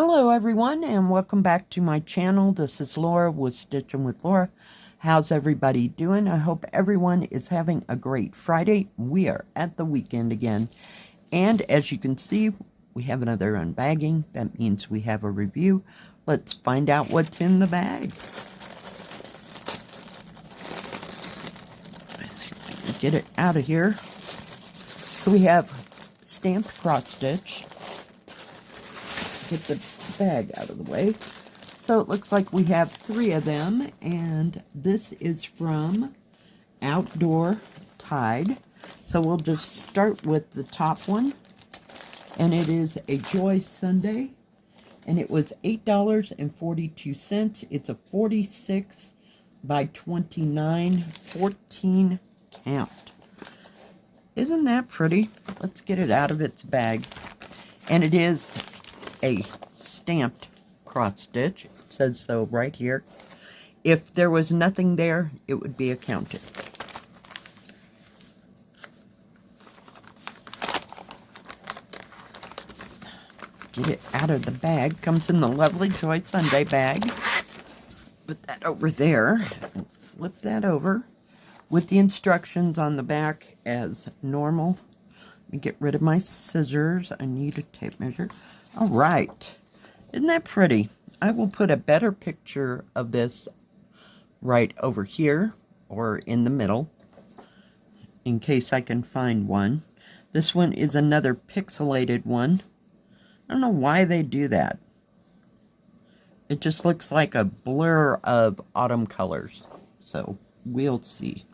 Hello everyone and welcome back to my channel. This is Laura with Stitching with Laura. How's everybody doing? I hope everyone is having a great Friday. We are at the weekend again. And as you can see, we have another unbagging. That means we have a review. Let's find out what's in the bag. Let's see if I can get it out of here. So we have stamped cross stitch. Get the bag out of the way. So it looks like we have 3 of them, and this is from Outdoor Tide. So we'll just start with the top one, and it is a Joy Sundae, and it was $8.42. It's a 46 by 29, 14 count. Isn't that pretty? Let's get it out of its bag. And it is a stamped cross stitch. It says so right here. If there was nothing there, it would be accounted. Get it out of the bag. Comes in the lovely Joy Sundae bag. Put that over there. Flip that over with the instructions on the back as normal. Let me get rid of my scissors. I need a tape measure. All right. Isn't that pretty? I will put a better picture of this right over here or in the middle in case I can find one. This one is another pixelated one. I don't know why they do that. It just looks like a blur of autumn colors. So we'll see.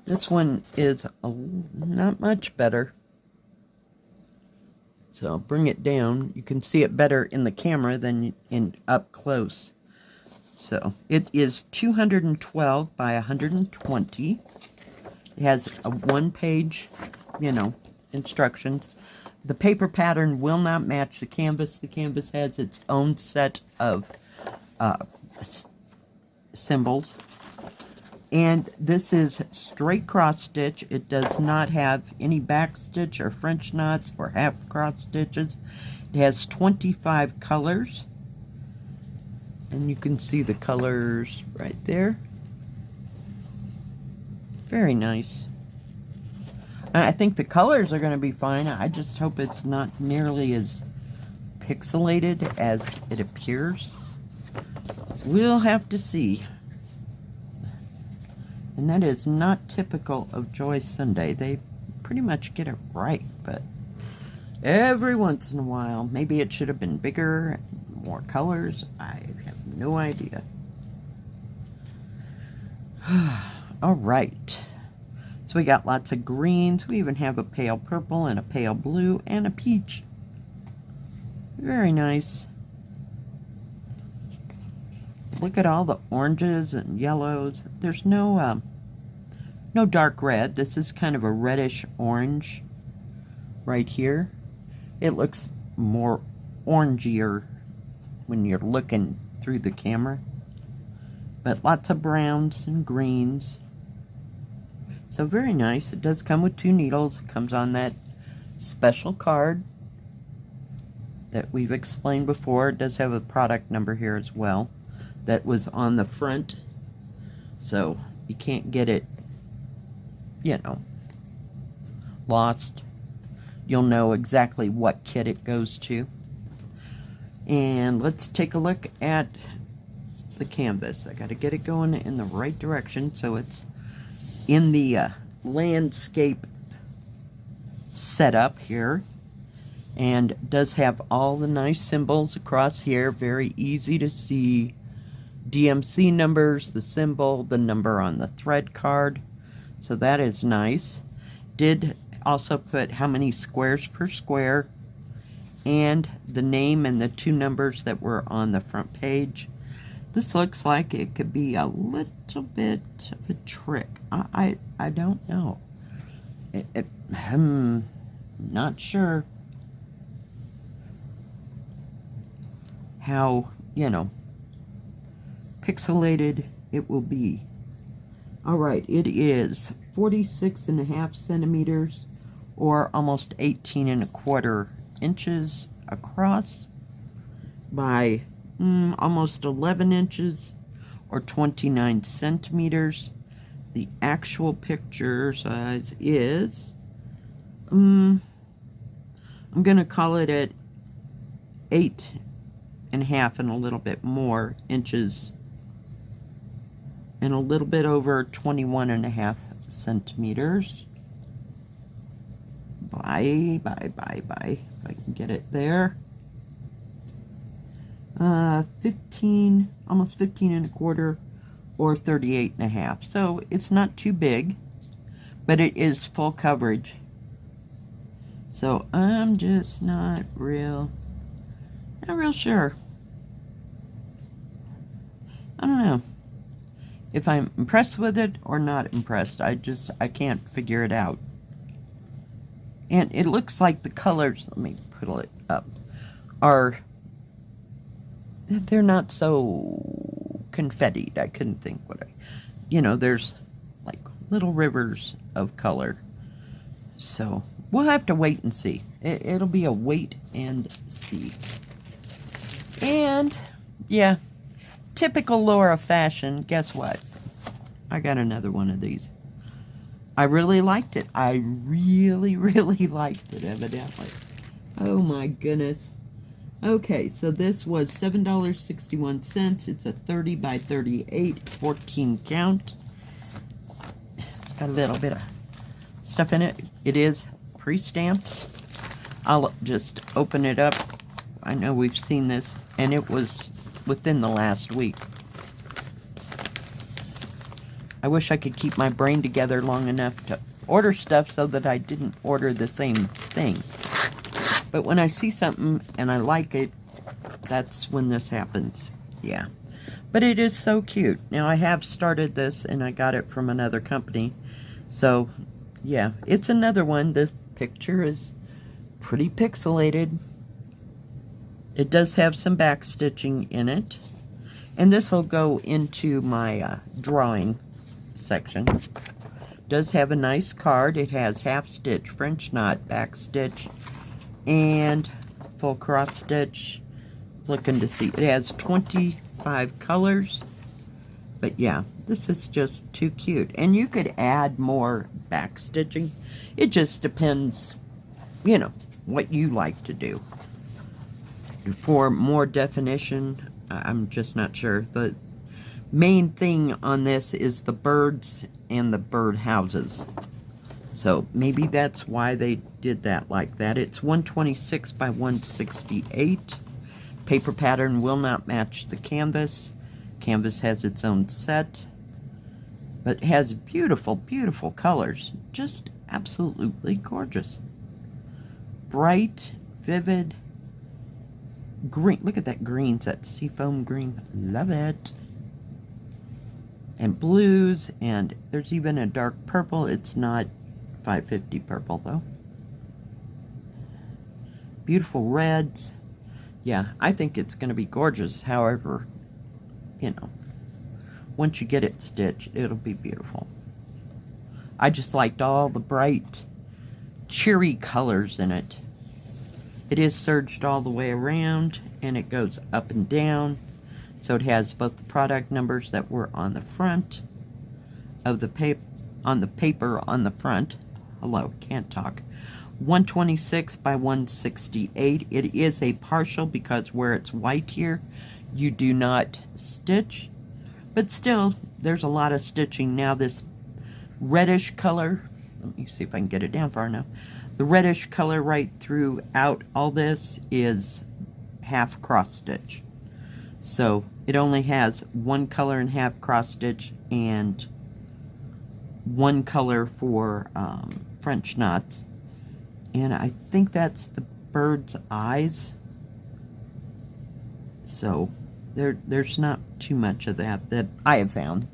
This one is not much better. So bring it down. You can see it better in the camera than in up close. So it is 212 by 120. It has a 1-page, instructions. The paper pattern will not match the canvas. The canvas has its own set of symbols. And this is straight cross stitch. It does not have any back stitch or French knots or half cross stitches. It has 25 colors. And you can see the colors right there. Very nice. I think the colors are going to be fine. I just hope it's not nearly as pixelated as it appears. We'll have to see. And that is not typical of Joy Sundae. They pretty much get it right, but every once in a while, maybe it should have been bigger, more colors. I have no idea. All right. So we got lots of greens. We even have a pale purple and a pale blue and a peach. Very nice. Look at all the oranges and yellows. There's no dark red. This is kind of a reddish orange right here. It looks more orangier when you're looking through the camera. But lots of browns and greens. So very nice. It does come with 2 needles. It comes on that special card that we've explained before. It does have a product number here as well. That was on the front, so you can't get it, lost. You'll know exactly what kit it goes to. And let's take a look at the canvas. I got to get it going in the right direction so it's in the landscape setup here. And does have all the nice symbols across here, very easy to see. DMC numbers, the symbol, the number on the thread card. So that is nice. Did also put how many squares per square and the name and the 2 numbers that were on the front page. This looks like it could be a little bit of a trick. I don't know. Not sure how, pixelated it will be. Alright, it is 46.5 centimeters or almost 18 1/4 inches across. by almost 11 inches or 29 centimeters. The actual picture size is, I'm going to call it at 8.5 and a little bit more inches, and a little bit over 21.5 centimeters. If I can get it there. 15, almost 15.25 or 38.5. So it's not too big, but it is full coverage. So I'm just not real sure. I don't know if I'm impressed with it or not impressed. I can't figure it out. And it looks like the colors, let me pull it up, they're not so confettied. I couldn't think what there's like little rivers of color. So we'll have to wait and see. It'll be a wait and see. And yeah, typical Lora fashion, guess what? I got another one of these. I really liked it. I really liked it, evidently. Oh my goodness. Okay, so this was $7.61. It's a 30 by 38, 14 count. It's got a little bit of stuff in it. It is pre-stamped. I'll just open it up. I know we've seen this, and it was within the last week. I wish I could keep my brain together long enough to order stuff so that I didn't order the same thing. But when I see something and I like it, that's when this happens. Yeah. But it is so cute. Now, I have started this, and I got it from another company. So, yeah, it's another one. This picture is pretty pixelated. It does have some back stitching in it. And this will go into my drawing section. Does have a nice card. It has half stitch, French knot, back stitch, and full cross stitch. Looking to see. It has 25 colors. But yeah, this is just too cute. And you could add more back stitching. It just depends, what you like to do. For more definition, I'm just not sure. The main thing on this is the birds and the bird houses. So maybe that's why they did that like that. It's 126 by 168. Paper pattern will not match the canvas. Canvas has its own set. But it has beautiful, beautiful colors. Just absolutely gorgeous. Bright, vivid green. Look at that green. It's that seafoam green. Love it. And blues. And there's even a dark purple. It's not 550 purple though. Beautiful reds. Yeah, I think it's going to be gorgeous. However, once you get it stitched, it'll be beautiful. I just liked all the bright, cheery colors in it. It is serged all the way around, and it goes up and down. So it has both the product numbers that were on the front of the paper, on the front. Hello, can't talk. 126 by 168. It is a partial because where it's white here, you do not stitch. But still, there's a lot of stitching. Now this reddish color, let me see if I can get it down far enough. The reddish color right throughout all this is half cross stitch. So it only has one color and half cross stitch and one color for French knots. And I think that's the bird's eyes. So there's not too much of that I have found.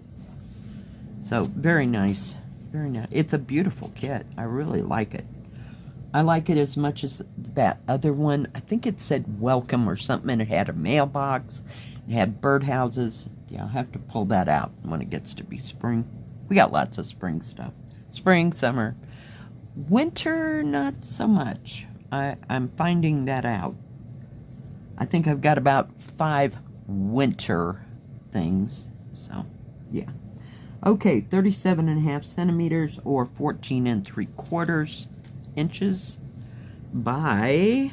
So very nice. Very nice. It's a beautiful kit. I really like it. I like it as much as that other one. I think it said welcome or something, and it had a mailbox. It had birdhouses. Yeah, I'll have to pull that out when it gets to be spring. We got lots of spring stuff. Spring, summer. Winter, not so much. I'm finding that out. I think I've got about 5 winter things. So, yeah. Okay, 37.5 centimeters or 14 3/4 inches by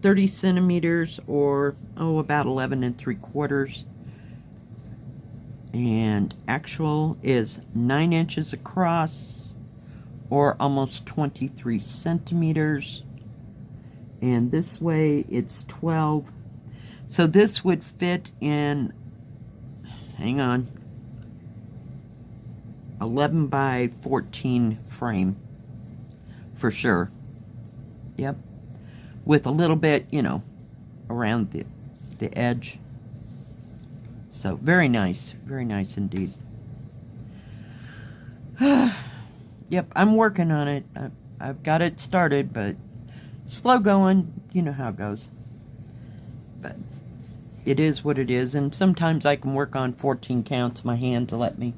30 centimeters or, about 11 3/4. And actual is 9 inches across or almost 23 centimeters. And this way it's 12. So this would fit in, hang on, 11 by 14 frame for sure. Yep. With a little bit, around the edge. So very nice indeed. Yep, I'm working on it. I've got it started, but slow going. You know how it goes. But it is what it is, and sometimes I can work on 14 counts. My hands let me.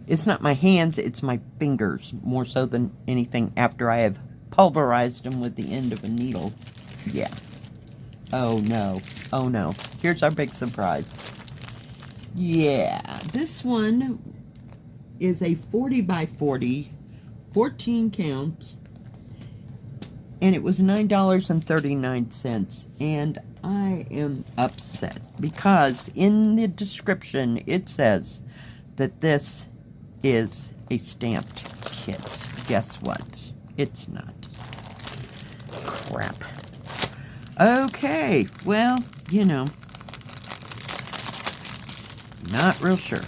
It's not my hands, it's my fingers, more so than anything, after I have pulverized them with the end of a needle. Yeah. Oh no. Oh no. Here's our big surprise. Yeah, this one is a 40 by 40, 14 count, and it was $9.39, and I am upset because in the description it says that this is a stamped kit. Guess what? It's not. Crap. Okay, well, not real sure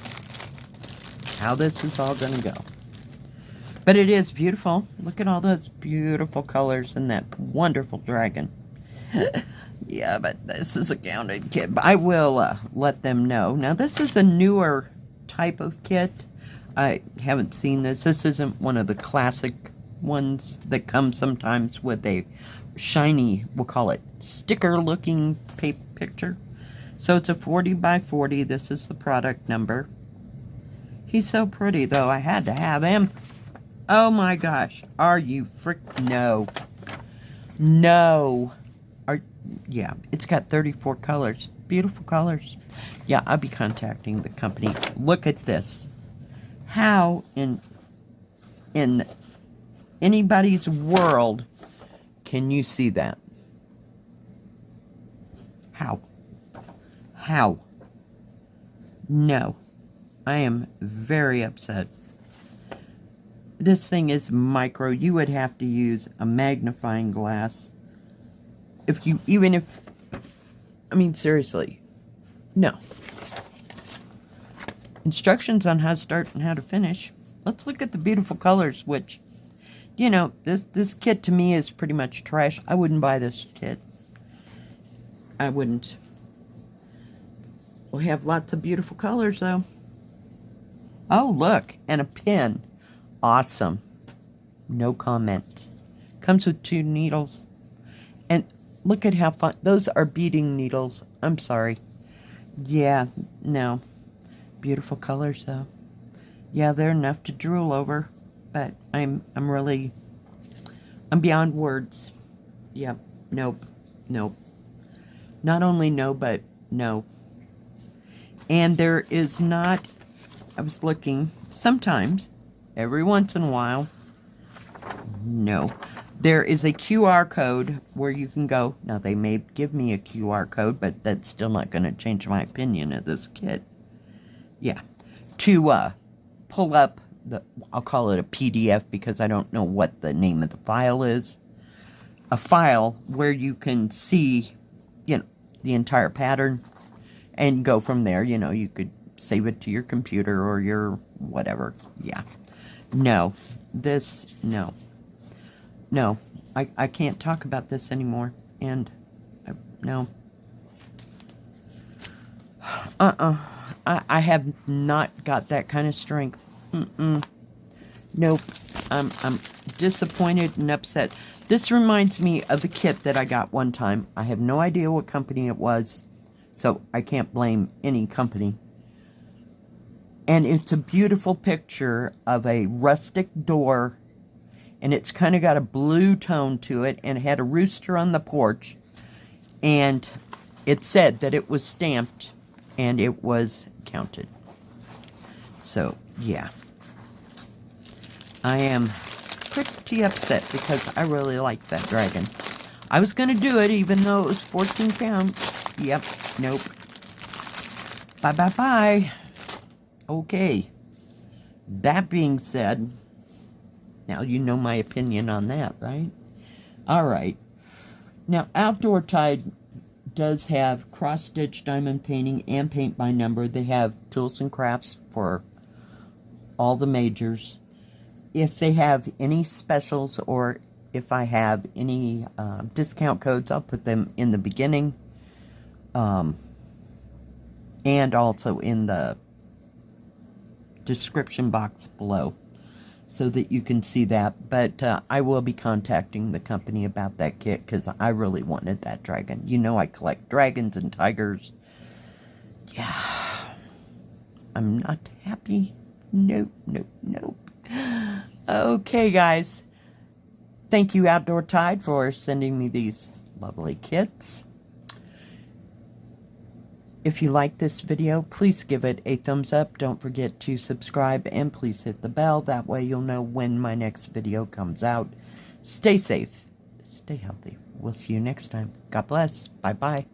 how this is all gonna go. But it is beautiful. Look at all those beautiful colors and that wonderful dragon. Yeah, but this is a counted kit. But I will let them know. Now, this is a newer type of kit. I haven't seen this. This isn't one of the classic ones that come sometimes with a shiny, we'll call it sticker-looking picture. So it's a 40 by 40. This is the product number. He's so pretty, though. I had to have him. Oh my gosh. Are you no. No. Yeah, it's got 34 colors. Beautiful colors. Yeah, I'll be contacting the company. Look at this. How in anybody's world can you see that? How? How? No. I am very upset. This thing is micro. You would have to use a magnifying glass. Seriously. No. Instructions on how to start and how to finish. Let's look at the beautiful colors, which, this kit to me is pretty much trash. I wouldn't buy this kit. I wouldn't. We have lots of beautiful colors, though. Oh, look, and a pin. Awesome. No comment. Comes with 2 needles. And look at how fun. Those are beading needles. I'm sorry. Yeah, no. Beautiful colors, though. Yeah, they're enough to drool over. But I'm beyond words. Yep. Nope. Nope. Not only no, but no. And there is not, I was looking, sometimes, every once in a while, no. There is a QR code where you can go. Now, they may give me a QR code, but that's still not going to change my opinion of this kit. Yeah. To pull up I'll call it a PDF because I don't know what the name of the file is. A file where you can see, the entire pattern and go from there. You could save it to your computer or your whatever. Yeah. No. No. No. I can't talk about this anymore. And, no. I have not got that kind of strength. Nope. I'm disappointed and upset. This reminds me of the kit that I got one time. I have no idea what company it was, so I can't blame any company. And it's a beautiful picture of a rustic door, and it's kind of got a blue tone to it, and it had a rooster on the porch. And it said that it was stamped and it was counted. So, yeah. I am pretty upset because I really like that dragon. I was going to do it even though it was 14 pounds. Yep, nope. Bye. Okay. That being said, now you know my opinion on that, right? Alright. Now, Outdoor Tide does have cross-stitch diamond painting and paint by number. They have tools and crafts for all the majors. If they have any specials or if I have any discount codes, I'll put them in the beginning. And also in the description box below so that you can see that. But I will be contacting the company about that kit because I really wanted that dragon. You know I collect dragons and tigers. Yeah. I'm not happy. Nope. Okay, guys. Thank you, Outdoor Tide, for sending me these lovely kits. If you like this video, please give it a thumbs up. Don't forget to subscribe and please hit the bell. That way you'll know when my next video comes out. Stay safe. Stay healthy. We'll see you next time. God bless. Bye-bye.